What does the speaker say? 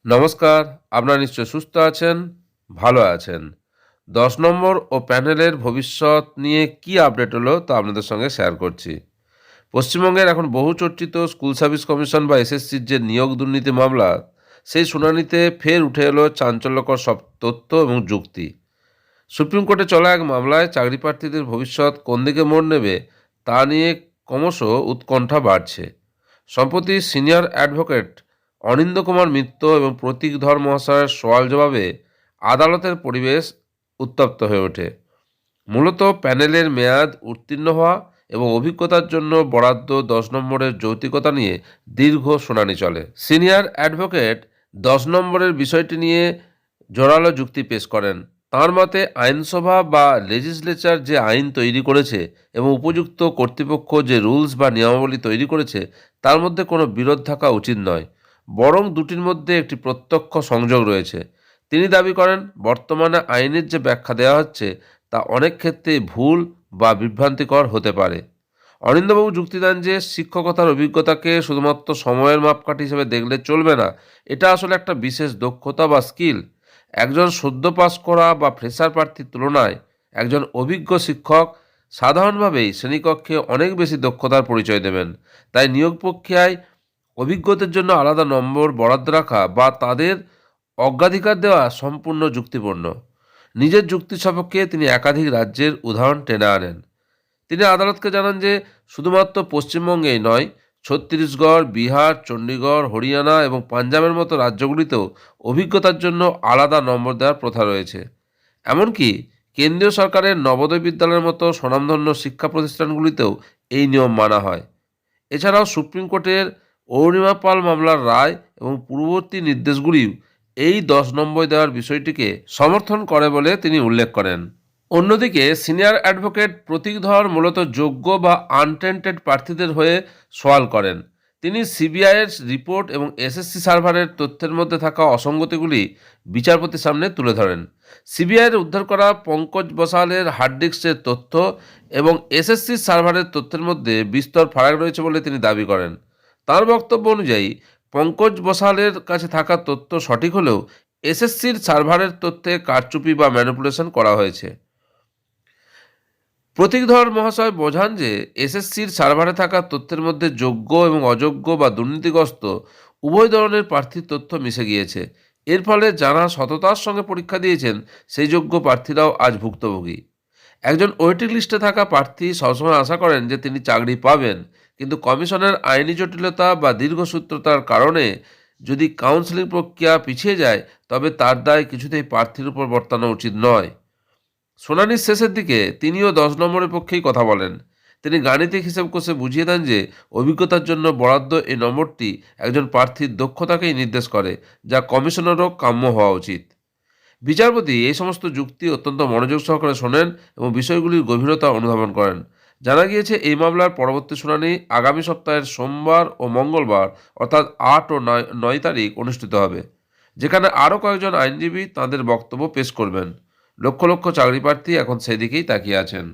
নমস্কার, আপনারা নিশ্চয় সুস্থ আছেন, ভালো আছেন। ১০ নম্বর ও প্যানেলের ভবিষ্যৎ নিয়ে কি আপডেট হলো তা আপনাদের সঙ্গে শেয়ার করছি। পশ্চিমবঙ্গের এখন বহু চর্চিত স্কুল সার্ভিস কমিশন বা এসএসসির যে নিয়োগ দুর্নীতি মামলা, সেই শুনানিতে ফের উঠে এলো চাঞ্চল্যকর সব তথ্য এবং যুক্তি। সুপ্রিম কোর্টে চলা এক মামলায় চাকরি প্রার্থীদের ভবিষ্যৎ কোন দিকে মোড় নেবে তা নিয়ে ক্রমশ উৎকণ্ঠা বাড়ছে। সম্প্রতি সিনিয়র অ্যাডভোকেট অনিন্দ কুমার মিত্র এবং প্রতীক ধর মহাশয়ের সওয়াল জবাবে আদালতের পরিবেশ উত্তপ্ত হয়ে ওঠে। মূলত প্যানেলের মেয়াদ উত্তীর্ণ হওয়া এবং অভিজ্ঞতার জন্য বরাদ্দ ১০ নম্বরের যৌক্তিকতা নিয়ে দীর্ঘ শুনানি চলে। সিনিয়র অ্যাডভোকেট ১০ নম্বরের বিষয়টি নিয়ে জোরালো যুক্তি পেশ করেন। তাঁর মতে আইনসভা বা লেজিসলেচার যে আইন তৈরি করেছে এবং উপযুক্ত কর্তৃপক্ষ যে রুলস বা নিয়মাবলী তৈরি করেছে তার মধ্যে কোনো বিরোধ থাকা উচিত নয়, বরং দুটির মধ্যে একটি প্রত্যক্ষ সংযোগ রয়েছে। তিনি দাবি করেন বর্তমানে আইনের যে ব্যাখ্যা দেওয়া হচ্ছে তা অনেক ক্ষেত্রে ভুল বা বিভ্রান্তিকর হতে পারে। অরিন্দমবাবু যুক্তি দেন যে শিক্ষকতার অভিজ্ঞতাকে শুধুমাত্র সময়ের মাপকাঠি হিসেবে দেখলে চলবে না, এটা আসলে একটা বিশেষ দক্ষতা বা স্কিল। একজন সদ্য পাস করা বা ফ্রেশার প্রার্থীর তুলনায় একজন অভিজ্ঞ শিক্ষক সাধারণভাবেই শ্রেণীকক্ষে অনেক বেশি দক্ষতার পরিচয় দেবেন। তাই নিয়োগ প্রক্রিয়ায় অভিজ্ঞতার জন্য আলাদা নম্বর বরাদ্দ রাখা বা তাদের অগ্রাধিকার দেওয়া সম্পূর্ণ যুক্তিপূর্ণ। নিজের যুক্তি সপক্ষে তিনি একাধিক রাজ্যের উদাহরণ টেনে আনেন। তিনি আদালতকে জানান যে শুধুমাত্র পশ্চিমবঙ্গেই নয়, ছত্তিশগড়, বিহার, চণ্ডীগড়, হরিয়ানা এবং পাঞ্জাবের মতো রাজ্যগুলিতেও অভিজ্ঞতার জন্য আলাদা নম্বর দেওয়ার প্রথা রয়েছে। এমনকি কেন্দ্রীয় সরকারের নবোদয় বিদ্যালয়ের মতো স্বনামধন্য শিক্ষা প্রতিষ্ঠানগুলিতেও এই নিয়ম মানা হয়। এছাড়াও সুপ্রিম কোর্টের অরুণিমা পাল মামলার রায় এবং পূর্ববর্তী নির্দেশগুলিও এই ১০ নম্বর দেওয়ার বিষয়টিকে সমর্থন করে বলে তিনি উল্লেখ করেন। অন্যদিকে সিনিয়র অ্যাডভোকেট প্রতীক ধর মূলত যোগ্য বা আনটেন্টেড প্রার্থীদের হয়ে সওয়াল করেন। তিনি সিবিআইয়ের রিপোর্ট এবং এসএসসি সার্ভারের তথ্যের মধ্যে থাকা অসঙ্গতিগুলি বিচারপতির সামনে তুলে ধরেন। সিবিআইয়ের উদ্ধার করা পঙ্কজ বসালের হার্ড ডিস্কের তথ্য এবং এসএসসি সার্ভারের তথ্যের মধ্যে বিস্তর ফারাক রয়েছে বলে তিনি দাবি করেন। তার বক্তব্য অনুযায়ী পঙ্কজ বসালের কাছে থাকা তথ্য সঠিক হলেও এসএসসির সার্ভারের তথ্যে কারচুপি বা ম্যানিপুলেশন করা হয়েছে। প্রতীকধর মহাশয় বোঝান যে এসএসসির সার্ভারে থাকা তথ্যের মধ্যে যোগ্য এবং অযোগ্য বা দুর্নীতিগ্রস্ত উভয় ধরনের প্রার্থীর তথ্য মিশে গিয়েছে। এর ফলে যারা সততার সঙ্গে পরীক্ষা দিয়েছেন সেই যোগ্য প্রার্থীরাও আজ ভুক্তভোগী। একজন ওয়েটিং লিস্টে থাকা প্রার্থী সবসময় আশা করেন যে তিনি চাকরি পাবেন, কিন্তু কমিশনের আইনি জটিলতা বা দীর্ঘসূত্রতার কারণে যদি কাউন্সেলিং প্রক্রিয়া পিছিয়ে যায় তবে তার দায় কিছুতেই প্রার্থীর উপর বর্তানো উচিত নয়। শুনানির শেষের দিকে তিনিও ১০ নম্বরের পক্ষেই কথা বলেন। তিনি গাণিতিক হিসাব কষে বুঝিয়ে দেন যে অভিজ্ঞতার জন্য বরাদ্দ এই নম্বরটি একজন প্রার্থীর দক্ষতাকেই নির্দেশ করে, যা কমিশনেরও কাম্য হওয়া উচিত। বিচারপতি এই সমস্ত যুক্তি অত্যন্ত মনোযোগ সহকারে শোনেন এবং বিষয়গুলির গভীরতা অনুধাবন করেন। জানা গিয়েছে এই মামলার পরবর্তী শুনানি আগামী সপ্তাহের সোমবার ও মঙ্গলবার অর্থাৎ ৮ ও ৯ তারিখ অনুষ্ঠিত হবে, যেখানে আরও কয়েকজন আইনজীবী তাঁদের বক্তব্য পেশ করবেন। লক্ষ লক্ষ চাকরি প্রার্থী এখন সেই দিকেই তাকিয়ে আছেন।